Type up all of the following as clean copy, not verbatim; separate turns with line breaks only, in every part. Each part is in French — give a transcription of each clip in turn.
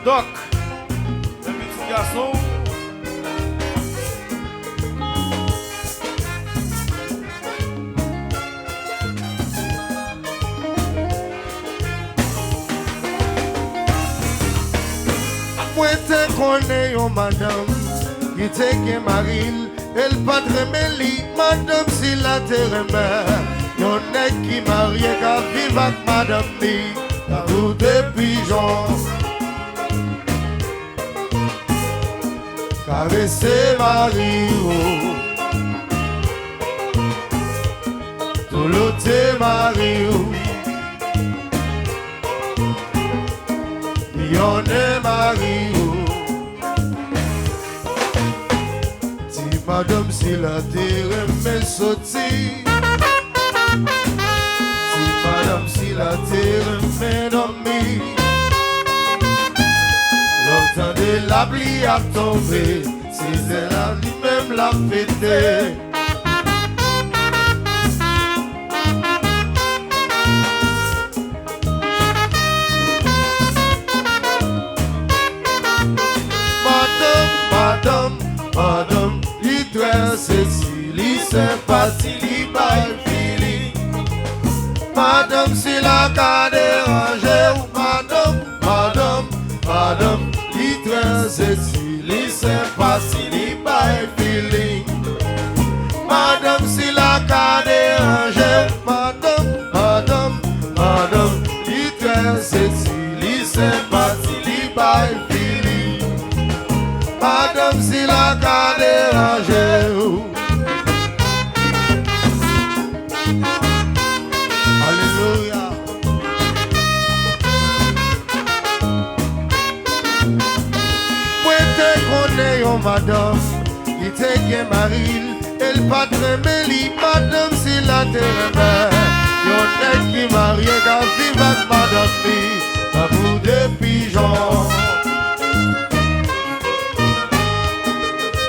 Donc, le petit garçon,
moi te connais yon madame qui te gen maril, elle pas de li, madame si la terre yon nèg qui marié ka vive avec madame ni, ta bout de pigeon. Caresser Mario, tout l'autre Mario, y'en est Mario. Si madame si la terre me sorti, si madame si la terre me dormi. L'autant de la pluie a tombé, si c'est là lui-même la fêté. Madame, il très Cécilie, c'est pas si li bail feeling. Madame, si la ka déranger ou madame, litre Cécilie, c'est pas si li bail feeling. Madame, si la ka déranger, madame, litre Cécilie, c'est pas si li bail feeling. Madame, si la ka déranger. Alléluia. Madame, qui te gen maril, elle pas de li, madame si la terre yon nèg qui marié ka vive avec madame ni, ta bout de pigeon.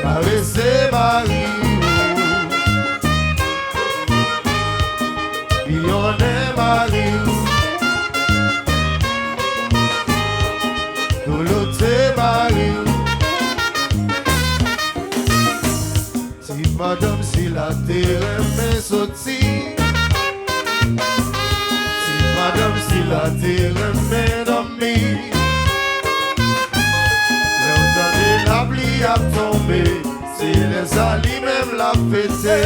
Caresser Mario, yon est Mario, tout l'autre Mario. Madame, si la terre me sorti, si madame, si la terre me dormi, l'autant de la pluie a tombé, si les alis même la fêté.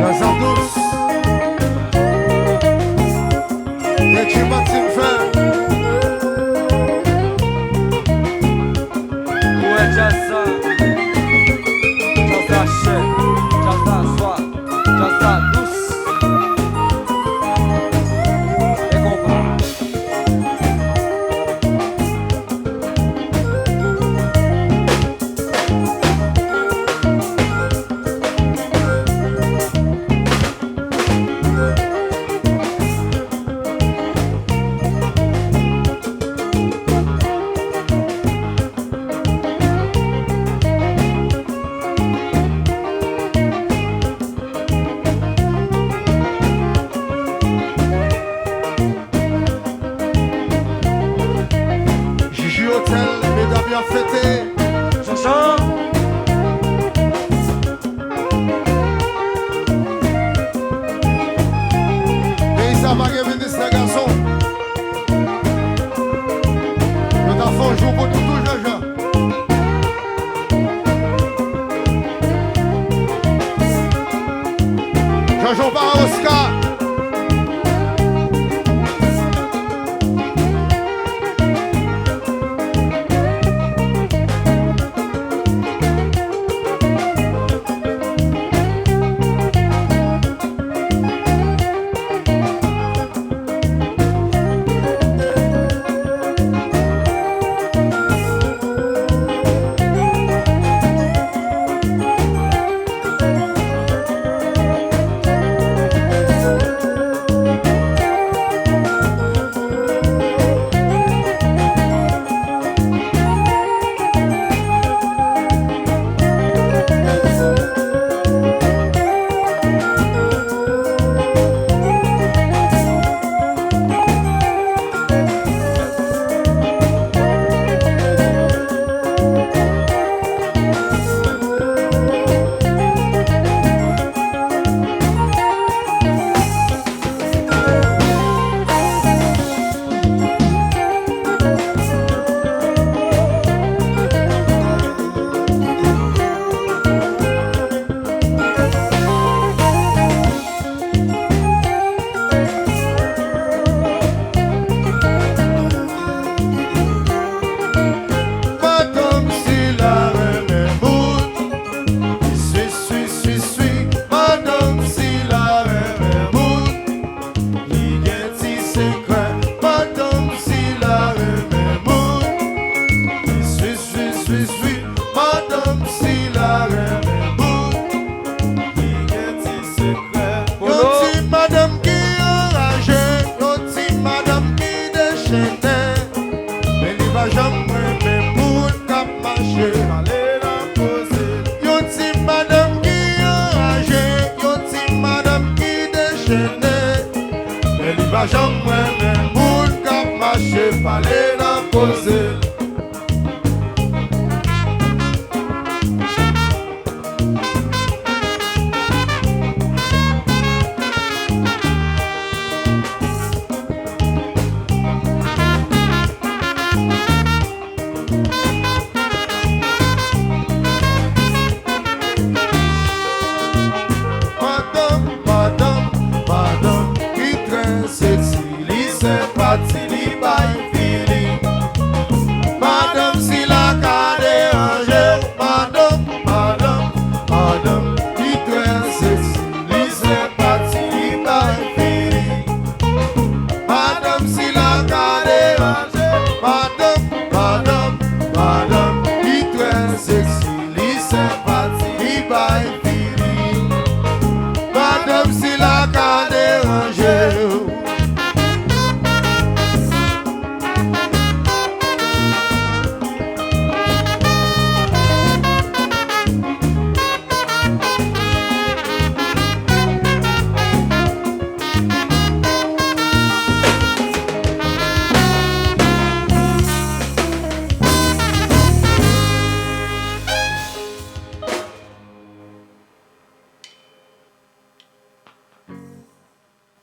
Dans sa douce. Et tu m'as fait.
Ouais, Jazza. Jazza cher. Jazza soir. Jazza douce. Et compas.
Gigi Hôtel, mesdames bien fêtées.
Chanchon.
Mais ça va revenir ce garçon. Nous t'avons un jour pour tout, Jean-Jean. Jean-Jean par Oscar. J'aimerais moun k'ap marcher, parler dans causer. Madame, si la ka déranger, madame, qui très sexy, li c'est parti, li by feeling. Madame, si la ka déranger, madame, qui très sexy, li c'est